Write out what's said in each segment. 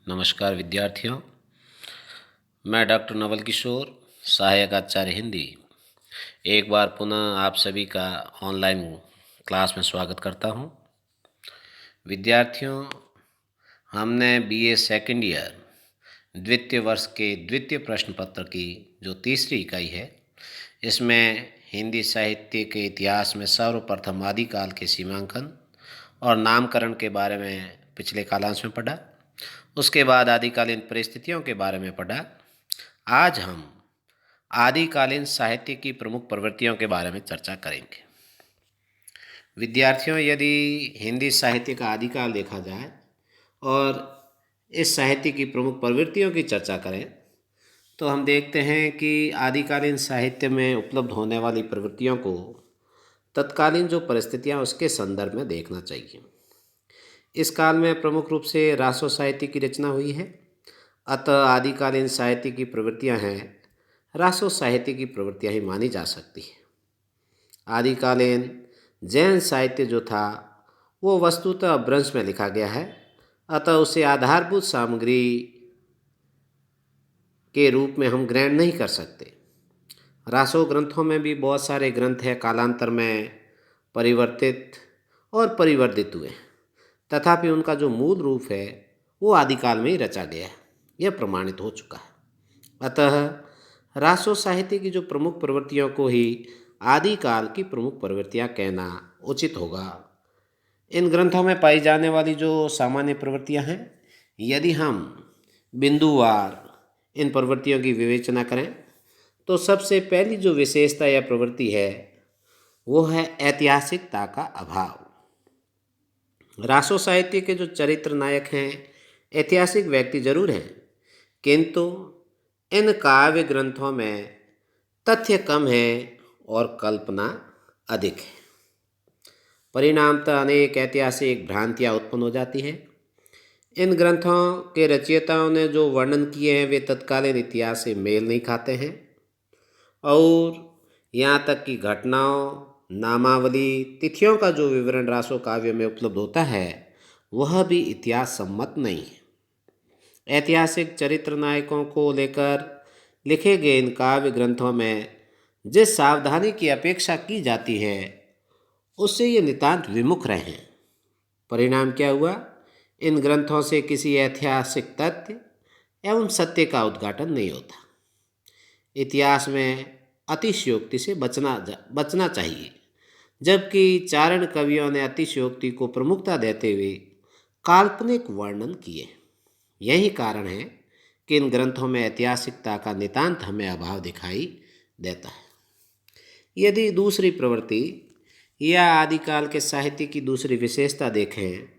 नमस्कार विद्यार्थियों, मैं डॉक्टर नवल किशोर, सहायक आचार्य हिंदी, एक बार पुनः आप सभी का ऑनलाइन क्लास में स्वागत करता हूं। विद्यार्थियों, हमने बीए सेकंड ईयर द्वितीय वर्ष के द्वितीय प्रश्न पत्र की जो तीसरी इकाई है, इसमें हिंदी साहित्य के इतिहास में सर्वप्रथम आदिकाल के सीमांकन और नामकरण के बारे में पिछले कालांश में पढ़ा। उसके बाद आदिकालीन परिस्थितियों के बारे में पढ़ा। आज हम आदिकालीन साहित्य की प्रमुख प्रवृत्तियों के बारे में चर्चा करेंगे। विद्यार्थियों, यदि हिंदी साहित्य का आदिकाल देखा जाए और इस साहित्य की प्रमुख प्रवृत्तियों की चर्चा करें तो हम देखते हैं कि आदिकालीन साहित्य में उपलब्ध होने वाली प्रवृत्तियों को तत्कालीन जो परिस्थितियां उसके संदर्भ में देखना चाहिए। इस काल में प्रमुख रूप से रासो साहित्य की रचना हुई है, अतः आदिकालीन साहित्य की प्रवृत्तियां हैं रासो साहित्य की प्रवृत्तियां ही मानी जा सकती है। आदिकालीन जैन साहित्य जो था वो वस्तुतः अपभ्रंश में लिखा गया है, अतः उसे आधारभूत सामग्री के रूप में हम ग्रहण नहीं कर सकते। रासो ग्रंथों में भी बहुत सारे ग्रंथ हैं कालांतर में परिवर्तित और परिवर्धित हुए, तथापि उनका जो मूल रूप है वो आदिकाल में ही रचा गया है, यह प्रमाणित हो चुका है। अतः रासो साहित्य की जो प्रमुख प्रवृत्तियों को ही आदिकाल की प्रमुख प्रवृत्तियां कहना उचित होगा। इन ग्रंथों में पाई जाने वाली जो सामान्य प्रवृत्तियां हैं, यदि हम बिंदुवार इन प्रवृत्तियों की विवेचना करें तो सबसे पहली जो विशेषता या प्रवृत्ति है वो है ऐतिहासिकता का अभाव। रासो साहित्य के जो चरित्र नायक हैं ऐतिहासिक व्यक्ति जरूर हैं, किंतु इन काव्य ग्रंथों में तथ्य कम है और कल्पना अधिक है। परिणामतः अनेक ऐतिहासिक भ्रांतियां उत्पन्न हो जाती हैं। इन ग्रंथों के रचयिताओं ने जो वर्णन किए हैं वे तत्कालीन इतिहास से मेल नहीं खाते हैं और यहाँ तक कि घटनाओं, नामावली, तिथियों का जो विवरण रासो काव्य में उपलब्ध होता है वह भी इतिहास सम्मत नहीं है। ऐतिहासिक चरित्र नायकों को लेकर लिखे गए इन काव्य ग्रंथों में जिस सावधानी की अपेक्षा की जाती है उससे ये नितांत विमुख रहे हैं। परिणाम क्या हुआ? इन ग्रंथों से किसी ऐतिहासिक तथ्य एवं सत्य का उद्घाटन नहीं होता। इतिहास में अतिशयोक्ति से बचना चाहिए, जबकि चारण कवियों ने अतिशयोक्ति को प्रमुखता देते हुए काल्पनिक वर्णन किए। यही कारण है कि इन ग्रंथों में ऐतिहासिकता का नितांत हमें अभाव दिखाई देता है। यदि दूसरी प्रवृत्ति या आदिकाल के साहित्य की दूसरी विशेषता देखें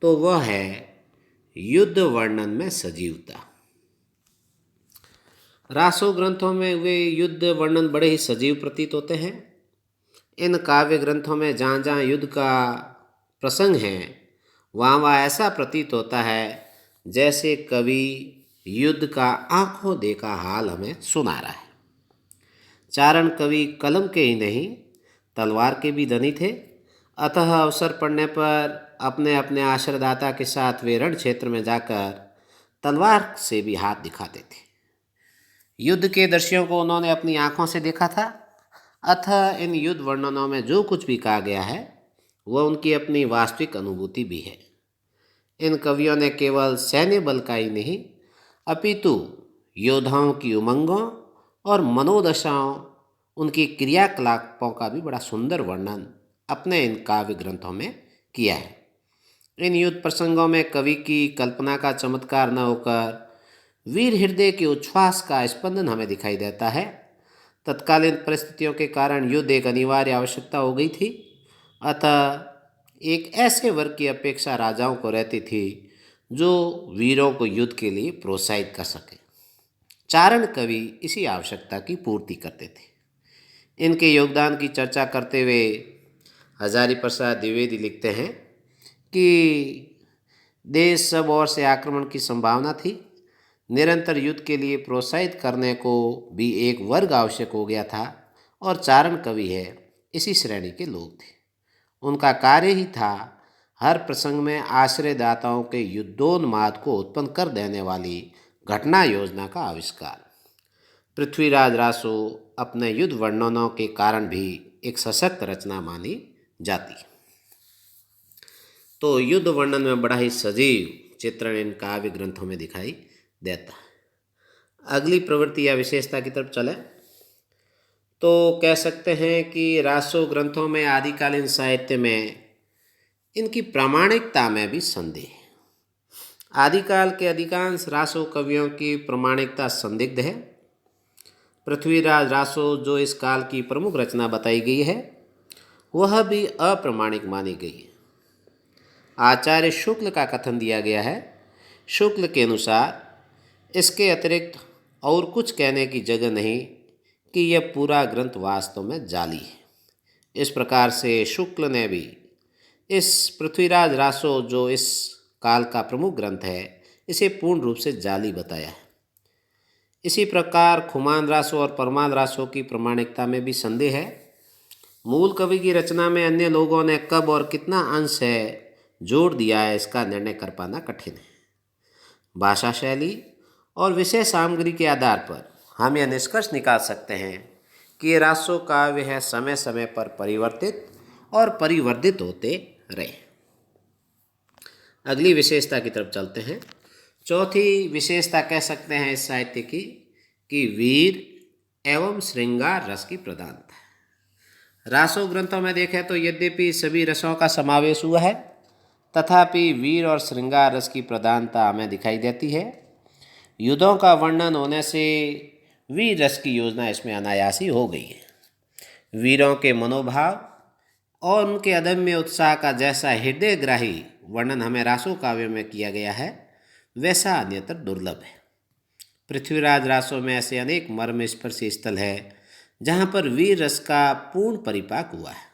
तो वह है युद्ध वर्णन में सजीवता। रासो ग्रंथों में वे युद्ध वर्णन बड़े ही सजीव प्रतीत होते हैं। इन काव्य ग्रंथों में जहाँ जहाँ युद्ध का प्रसंग है वहाँ वहाँ ऐसा प्रतीत होता है जैसे कवि युद्ध का आंखों देखा हाल हमें सुना रहा है। चारण कवि कलम के ही नहीं तलवार के भी धनी थे, अतः अवसर पड़ने पर अपने अपने आश्रयदाता के साथ वे रण क्षेत्र में जाकर तलवार से भी हाथ दिखाते थे। युद्ध के दृश्यों को उन्होंने अपनी आंखों से देखा था, अतः इन युद्ध वर्णनों में जो कुछ भी कहा गया है वह उनकी अपनी वास्तविक अनुभूति भी है। इन कवियों ने केवल सैन्य बल का ही नहीं अपितु योद्धाओं की उमंगों और मनोदशाओं, उनकी क्रियाकलापों का भी बड़ा सुंदर वर्णन अपने इन काव्य ग्रंथों में किया है। इन युद्ध प्रसंगों में कवि की कल्पना का चमत्कार न होकर वीर हृदय के उच्छ्वास का स्पंदन हमें दिखाई देता है। तत्कालीन परिस्थितियों के कारण युद्ध एक अनिवार्य आवश्यकता हो गई थी, अतः एक ऐसे वर्ग की अपेक्षा राजाओं को रहती थी जो वीरों को युद्ध के लिए प्रोत्साहित कर सके। चारण कवि इसी आवश्यकता की पूर्ति करते थे। इनके योगदान की चर्चा करते हुए हजारी प्रसाद द्विवेदी लिखते हैं कि देश सब ओर से आक्रमण की संभावना थी। निरंतर युद्ध के लिए प्रोत्साहित करने को भी एक वर्ग आवश्यक हो गया था और चारण कवि है इसी श्रेणी के लोग थे। उनका कार्य ही था हर प्रसंग में आश्रयदाताओं के युद्धोन्माद को उत्पन्न कर देने वाली घटना योजना का आविष्कार। पृथ्वीराज रासो अपने युद्ध वर्णनों के कारण भी एक सशक्त रचना मानी जाती। तो युद्ध वर्णन में बड़ा ही सजीव चित्रण इन काव्य ग्रंथों में दिखाई देता है। अगली प्रवृत्ति या विशेषता की तरफ चले तो कह सकते हैं कि रासो ग्रंथों में आदिकालीन साहित्य में इनकी प्रामाणिकता में भी संदेह है। आदिकाल के अधिकांश रासो कवियों की प्रामाणिकता संदिग्ध है। पृथ्वीराज रासो जो इस काल की प्रमुख रचना बताई गई है वह भी अप्रामाणिक मानी गई है। आचार्य शुक्ल का कथन दिया गया है। शुक्ल के अनुसार इसके अतिरिक्त और कुछ कहने की जगह नहीं कि यह पूरा ग्रंथ वास्तव में जाली है। इस प्रकार से शुक्ल ने भी इस पृथ्वीराज रासो जो इस काल का प्रमुख ग्रंथ है इसे पूर्ण रूप से जाली बताया है। इसी प्रकार खुमान रासो और परमान रासो की प्रामाणिकता में भी संदेह है। मूल कवि की रचना में अन्य लोगों ने कब और कितना अंश है जोड़ दिया है इसका निर्णय कर पाना कठिन है। भाषा शैली और विषय सामग्री के आधार पर हम यह निष्कर्ष निकाल सकते हैं कि ये रासो काव्य है समय समय पर परिवर्तित और परिवर्धित होते रहे। अगली विशेषता की तरफ चलते हैं। चौथी विशेषता कह सकते हैं इस साहित्य की कि वीर एवं श्रृंगार रस की प्रधानता। रासो ग्रंथों में देखें तो यद्यपि सभी रसों का समावेश हुआ है तथापि वीर और श्रृंगार रस की प्रधानता हमें दिखाई देती है। युद्धों का वर्णन होने से वीर रस की योजना इसमें अनायासी हो गई है। वीरों के मनोभाव और उनके अदम्य उत्साह का जैसा हृदयग्राही वर्णन हमें रासो काव्य में किया गया है वैसा अन्यत्र दुर्लभ है। पृथ्वीराज रासो में ऐसे अनेक मर्मस्पर्शी स्थल है जहाँ पर वीर रस का पूर्ण परिपाक हुआ है।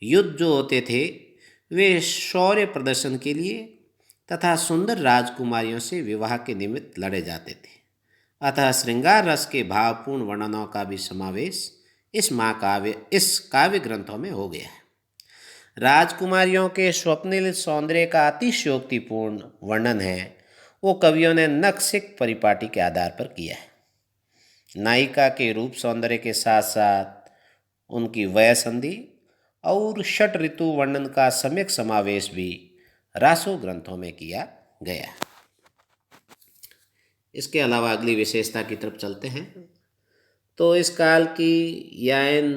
युद्ध जो होते थे वे शौर्य प्रदर्शन के लिए तथा सुंदर राजकुमारियों से विवाह के निमित्त लड़े जाते थे। अतः श्रृंगार रस के भावपूर्ण वर्णनों का भी समावेश इस काव्य ग्रंथों में हो गया है। राजकुमारियों के स्वप्निल सौंदर्य का अतिशयोक्तिपूर्ण वर्णन है वो कवियों ने नक्सिक परिपाटी के आधार पर किया है। नायिका के रूप सौंदर्य के साथ साथ उनकी वयसंधि और षट ऋतु वर्णन का सम्यक समावेश भी रासो ग्रंथों में किया गया। इसके अलावा अगली विशेषता की तरफ चलते हैं तो इस काल की या इन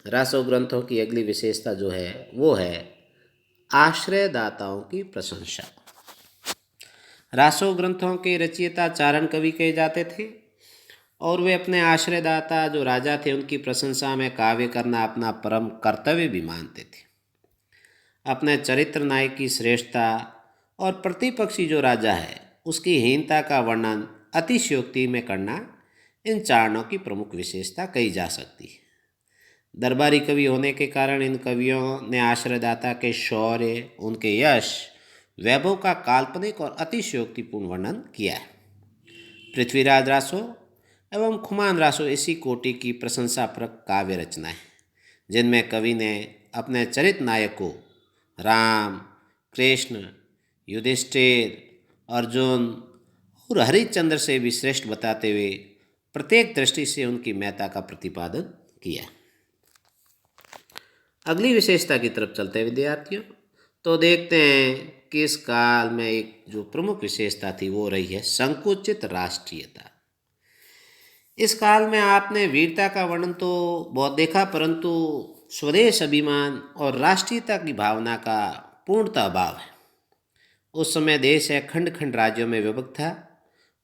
रासो ग्रंथों की अगली विशेषता जो है वो है आश्रयदाताओं की प्रशंसा। रासो ग्रंथों के रचयिता चारण कवि कहे जाते थे और वे अपने आश्रयदाता जो राजा थे उनकी प्रशंसा में काव्य करना अपना परम कर्तव्य भी मानते थे। अपने चरित्र नायक की श्रेष्ठता और प्रतिपक्षी जो राजा है उसकी हीनता का वर्णन अतिशयोक्ति में करना इन चारणों की प्रमुख विशेषता कही जा सकती है। दरबारी कवि होने के कारण इन कवियों ने आश्रयदाता के शौर्य उनके यश वैभव का काल्पनिक और अतिशयोक्तिपूर्ण वर्णन किया है। पृथ्वीराज रासो एवं खुमान रासो इसी कोटि की प्रशंसाप्रक काव्य रचना है जिनमें कवि ने अपने चरित्र नायकों राम, कृष्ण, युधिष्ठिर, अर्जुन और हरिश्चंद्र से भी श्रेष्ठ बताते हुए प्रत्येक दृष्टि से उनकी महत्ता का प्रतिपादन किया। अगली विशेषता की तरफ चलते हैं विद्यार्थियों तो देखते हैं कि इस काल में एक जो प्रमुख विशेषता थी वो रही है संकुचित राष्ट्रीयता। इस काल में आपने वीरता का वर्णन तो बहुत देखा परंतु स्वदेश अभिमान और राष्ट्रीयता की भावना का पूर्णतः अभाव है। उस समय देश है खंड खंड राज्यों में विभक्त था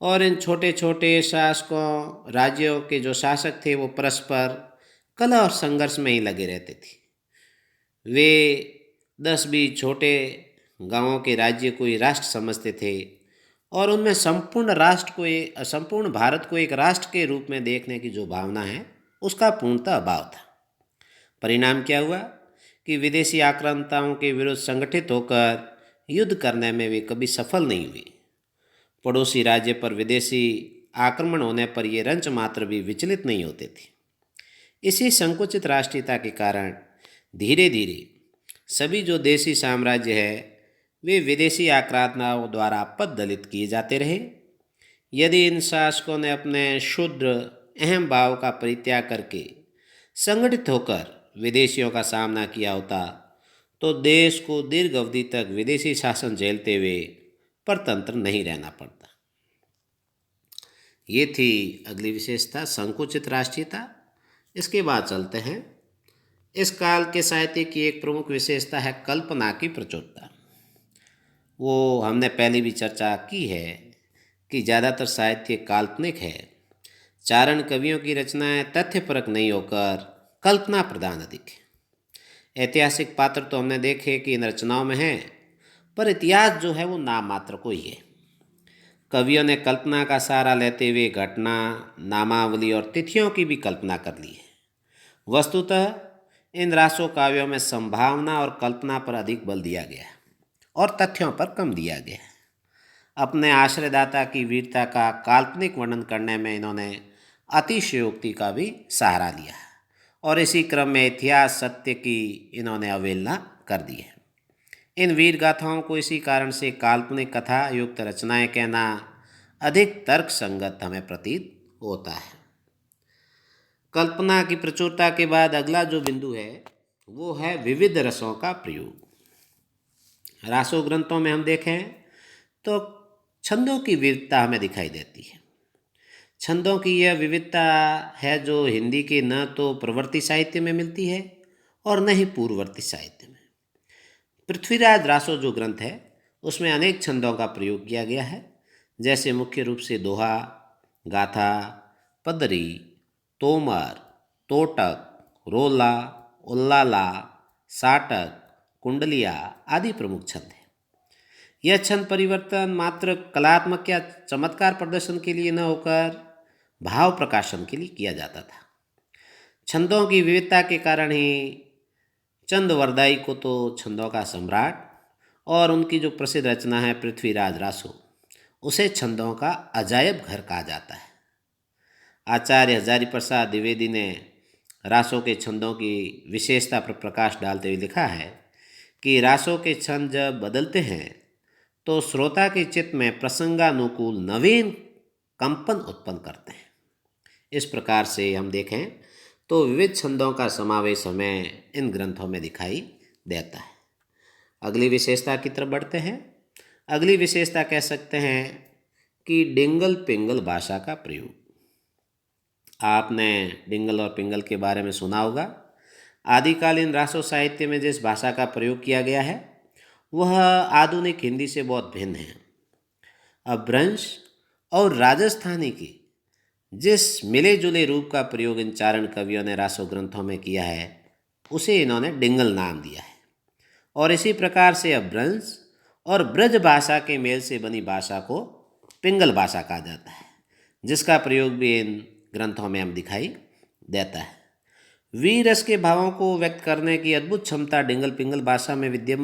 और इन छोटे छोटे शासकों राज्यों के जो शासक थे वो परस्पर कलह और संघर्ष में ही लगे रहते थे। वे 10-20 छोटे गांवों के राज्य को ही राष्ट्र समझते थे और उनमें संपूर्ण भारत को एक राष्ट्र के रूप में देखने की जो भावना है उसका पूर्णतः अभाव था। परिणाम क्या हुआ कि विदेशी आक्रांताओं के विरुद्ध संगठित होकर युद्ध करने में वे कभी सफल नहीं हुए। पड़ोसी राज्य पर विदेशी आक्रमण होने पर ये रंच मात्र भी विचलित नहीं होते थे। इसी संकुचित राष्ट्रीयता के कारण धीरे धीरे सभी जो देसी साम्राज्य है वे विदेशी आक्रांताओं द्वारा पददलित किए जाते रहे। यदि इन शासकों ने अपने शुद्र अहम भाव का परित्याग करके संगठित होकर विदेशियों का सामना किया होता तो देश को दीर्घ अवधि तक विदेशी शासन झेलते हुए परतंत्र नहीं रहना पड़ता। ये थी अगली विशेषता, संकुचित राष्ट्रीयता। इसके बाद चलते हैं, इस काल के साहित्य की एक प्रमुख विशेषता है कल्पना की प्रचुरता। वो हमने पहले भी चर्चा की है कि ज़्यादातर साहित्य काल्पनिक है। चारण कवियों की रचनाएं तथ्यपरक नहीं होकर कल्पना प्रधान अधिक है। ऐतिहासिक पात्र तो हमने देखे कि इन रचनाओं में हैं, पर इतिहास जो है वो नाम मात्र को ही है। कवियों ने कल्पना का सहारा लेते हुए घटना, नामावली और तिथियों की भी कल्पना कर ली है। वस्तुतः इन रासो काव्यों में संभावना और कल्पना पर अधिक बल दिया गया और तथ्यों पर कम दिया गया। अपने आश्रयदाता की वीरता का काल्पनिक वर्णन करने में इन्होंने अतिशयोक्ति का भी सहारा लिया और इसी क्रम में इतिहास सत्य की इन्होंने अवहेलना कर दी है। इन वीर गाथाओं को इसी कारण से काल्पनिक कथा युक्त रचनाएं कहना अधिक तर्क संगत हमें प्रतीत होता है। कल्पना की प्रचुरता के बाद अगला जो बिंदु है वो है विविध रसों का प्रयोग। रासो ग्रंथों में हम देखें तो छंदों की विविधता हमें दिखाई देती है। छंदों की यह विविधता है जो हिंदी के न तो प्रवर्ती साहित्य में मिलती है और न ही पूर्ववर्ती साहित्य में। पृथ्वीराज रासो जो ग्रंथ है उसमें अनेक छंदों का प्रयोग किया गया है, जैसे मुख्य रूप से दोहा, गाथा, पदरी, तोमर, तोटक, रोला, उल्लाला, साटक, कुंडलिया आदि प्रमुख छंद हैं। यह छंद परिवर्तन मात्र कलात्मक या चमत्कार प्रदर्शन के लिए न होकर भाव प्रकाशन के लिए किया जाता था। छंदों की विविधता के कारण ही चंदवरदाई को तो छंदों का सम्राट और उनकी जो प्रसिद्ध रचना है पृथ्वीराज रासो उसे छंदों का अजायब घर कहा जाता है। आचार्य हजारी प्रसाद द्विवेदी ने रासो के छंदों की विशेषता पर प्रकाश डालते हुए लिखा है कि रासो के छंद जब बदलते हैं तो श्रोता के चित्त में प्रसंगानुकूल नवीन कंपन उत्पन्न करते हैं। इस प्रकार से हम देखें तो विविध छंदों का समावेश हमें इन ग्रंथों में दिखाई देता है। अगली विशेषता की तरफ बढ़ते हैं। अगली विशेषता कह सकते हैं कि डिंगल पिंगल भाषा का प्रयोग। आपने डिंगल और पिंगल के बारे में सुना होगा। आदिकालीन रासो साहित्य में जिस भाषा का प्रयोग किया गया है वह आधुनिक हिंदी से बहुत भिन्न है। अपभ्रंश और राजस्थानी की जिस मिले जुले रूप का प्रयोग इन चारण कवियों ने रासो ग्रंथों में किया है उसे इन्होंने डिंगल नाम दिया है। और इसी प्रकार से अपभ्रंश और ब्रज भाषा के मेल से बनी भाषा को पिंगल भाषा कहा जाता है, जिसका प्रयोग भी इन ग्रंथों में हम दिखाई देता है। वीर रस के भावों को व्यक्त करने की अद्भुत क्षमता डिंगल पिंगल भाषा में विद्यमान